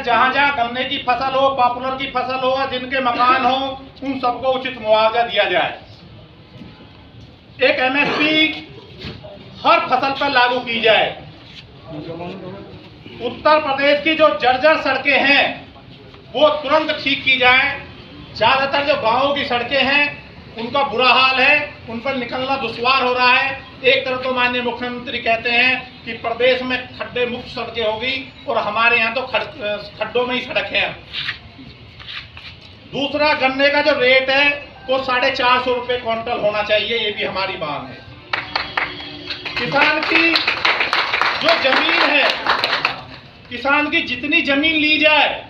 जहाँ जहाँ गन्ने की फसल हो, पॉपुलर की फसल हो, जिनके मकान हो, उन सबको उचित मुआवजा दिया जाए। एक एमएसपी हर फसल पर लागू की जाए। उत्तर प्रदेश की जो जर्जर सड़कें हैं वो तुरंत ठीक की जाए। ज्यादातर जो गांवों की सड़कें हैं उनका बुरा हाल है, उन पर निकलना दुश्वार हो रहा है। एक तरफ तो माननीय मुख्यमंत्री कहते हैं कि प्रदेश में खड्डे मुक्त सड़कें होगी और हमारे यहाँ तो खड्डों में ही सड़क है। दूसरा, गन्ने का जो रेट है वो 450 रुपये क्विंटल होना चाहिए, ये भी हमारी मांग है। किसान की जो जमीन है, किसान की जितनी जमीन ली जाए,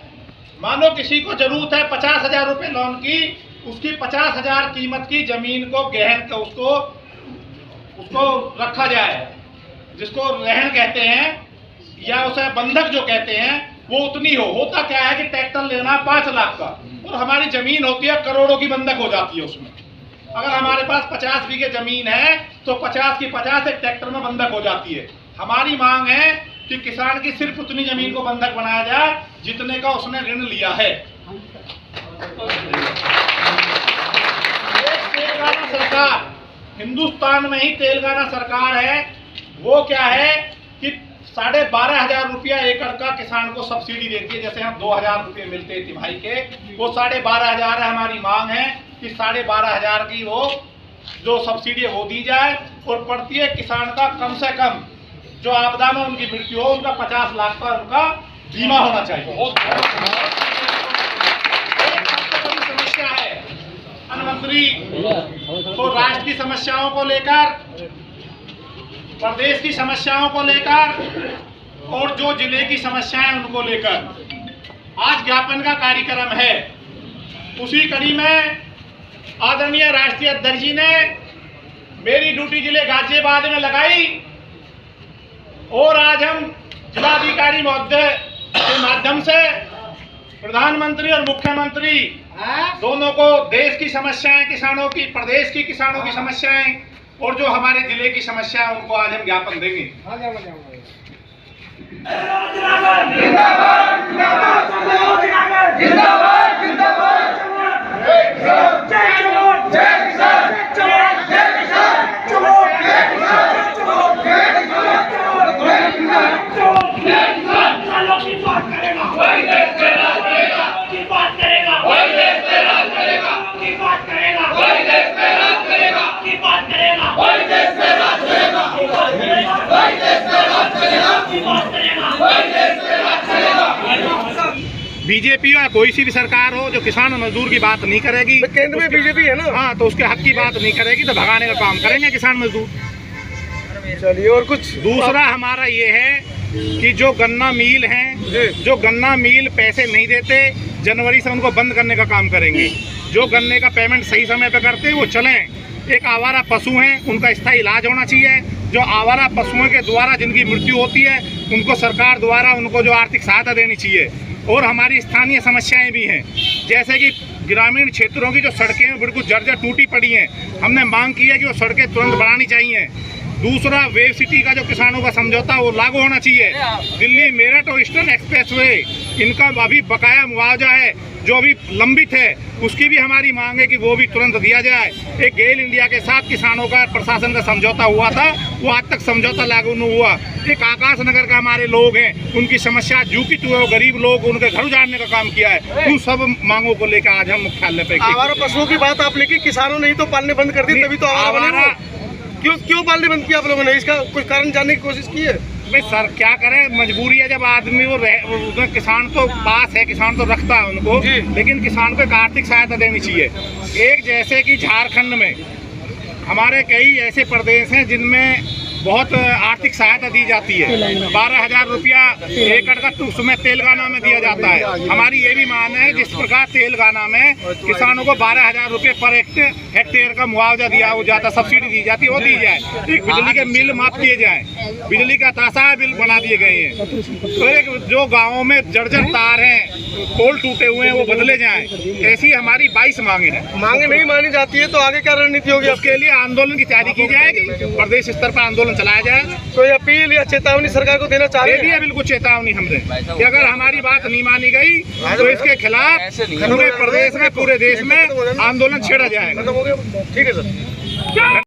मानो किसी को जरूरत है 50,000 रुपये लोन की, उसकी 50,000 कीमत की जमीन को गहन का उसको रखा जाए, जिसको रहन कहते हैं या उसे बंधक जो कहते हैं, वो उतनी हो। होता क्या है कि ट्रैक्टर लेना 5 लाख का और हमारी जमीन होती है करोड़ों की, बंधक हो जाती है उसमें। अगर हमारे पास 50 बीघे जमीन है तो 50 की 50 एक ट्रैक्टर में बंधक हो जाती है। हमारी मांग है कि किसान की सिर्फ उतनी जमीन को बंधक बनाया जाए जितने का उसने ऋण लिया है। तेलंगाना सरकार, हिंदुस्तान में ही तेलंगाना सरकार है, वो क्या है कि 12,500 रुपया एकड़ का किसान को सब्सिडी देती है। जैसे हम 2,000 रुपये मिलते हैं तिमाही के, वो 12,500 है। हमारी मांग है कि 12,500 की वो जो सब्सिडी है वो दी जाए और प्रत्येक किसान का कम से कम जो आपदा में उनकी मृत्यु हो उनका 50 लाख का उनका बीमा होना चाहिए। समस्या है प्रधानमंत्री तो राष्ट्र की समस्याओं को लेकर, प्रदेश की समस्याओं को लेकर और जो जिले की समस्याएं उनको लेकर आज ज्ञापन का कार्यक्रम है। उसी कड़ी में आदरणीय राष्ट्रीय अध्यक्ष जी ने मेरी ड्यूटी जिले गाजियाबाद में लगाई और आज हम जिलाधिकारी महोदय के माध्यम से प्रधानमंत्री और मुख्यमंत्री दोनों को देश की समस्याएं किसानों की, प्रदेश की किसानों की समस्याएं और जो हमारे जिले की समस्या है उनको आज हम ज्ञापन देंगे। बीजेपी या कोई सी भी सरकार हो जो किसान मजदूर की बात नहीं करेगी, केंद्र में बीजेपी है ना, हाँ, तो उसके हक की बात नहीं करेगी तो भगाने का काम करेंगे किसान मजदूर। चलिए, और कुछ दूसरा हमारा ये है कि जो गन्ना मिल हैं, जो गन्ना मिल पैसे नहीं देते, जनवरी से उनको बंद करने का काम करेंगे। जो गन्ने का पेमेंट सही समय पर करते हैं वो चलें। एक आवारा पशु हैं, उनका स्थायी इलाज होना चाहिए। जो आवारा पशुओं के द्वारा जिनकी मृत्यु होती है उनको सरकार द्वारा उनको जो आर्थिक सहायता देनी चाहिए। और हमारी स्थानीय समस्याएं भी हैं, जैसे कि ग्रामीण क्षेत्रों की जो सड़कें हैं बिल्कुल जर्जर टूटी पड़ी हैं। हमने मांग की है कि वो सड़कें तुरंत बनानी चाहिए। दूसरा, वेव सिटी का जो किसानों का समझौता वो लागू होना चाहिए। दिल्ली मेरठ और ईस्टर्न एक्सप्रेसवे, इनका अभी बकाया मुआवजा है जो अभी लंबित है, उसकी भी हमारी मांग है कि वो भी तुरंत दिया जाए। एक गेल इंडिया के साथ किसानों का प्रशासन का समझौता हुआ था, वो आज तक समझौता लागू नहीं हुआ। एक आकाश नगर का हमारे लोग हैं, उनकी समस्या जूकी तो गरीब लोग, उनके घर उजाड़ने का काम किया है। उन सब मांगों को लेकर आज हम मुख्यालय पे। आवारा पशुओं की बात आपने की, किसानों ने ही तो पालने बंद कर दी, तभी तो आवारा क्यों पालने बंद किया आप लोगों ने? इसका कुछ कारण जानने की कोशिश की है? भाई सर, क्या करें, मजबूरी है। जब आदमी वो किसान तो पास है, किसान तो रखता है उनको, लेकिन किसान को एक आर्थिक सहायता देनी चाहिए। एक जैसे कि झारखंड में हमारे कई ऐसे प्रदेश हैं जिनमें बहुत आर्थिक सहायता दी जाती है। 12,000 रुपया एकड़ का उसमें तेलंगाना में दिया जाता है। हमारी ये भी मांग है जिस प्रकार तेलंगाना में किसानों को 12,000 रुपये पर हेक्टेयर का मुआवजा दिया जाता, सब्सिडी दी जाती है, वो दी जाए। एक बिजली के बिल माफ किए जाए, बिजली का तासा बिल बना दिए गए हैं। तो एक जो गाँवों में जर्जर तार हैं, पोल टूटे हुए हैं, वो बदले जाएं। ऐसी हमारी 22 मांगे हैं। मांगे नहीं मानी जाती है तो आगे क्या रणनीति होगी? उसके लिए आंदोलन की तैयारी की जाएगी, प्रदेश स्तर पर आंदोलन चलाया जाएगा। कोई अपील या चेतावनी सरकार को देना चाह रहे हैं? बिल्कुल चेतावनी हमने कि अगर हमारी बात नहीं मानी गई तो इसके खिलाफ पूरे प्रदेश में, पूरे देश में आंदोलन छेड़ा जाएगा। ठीक है सर।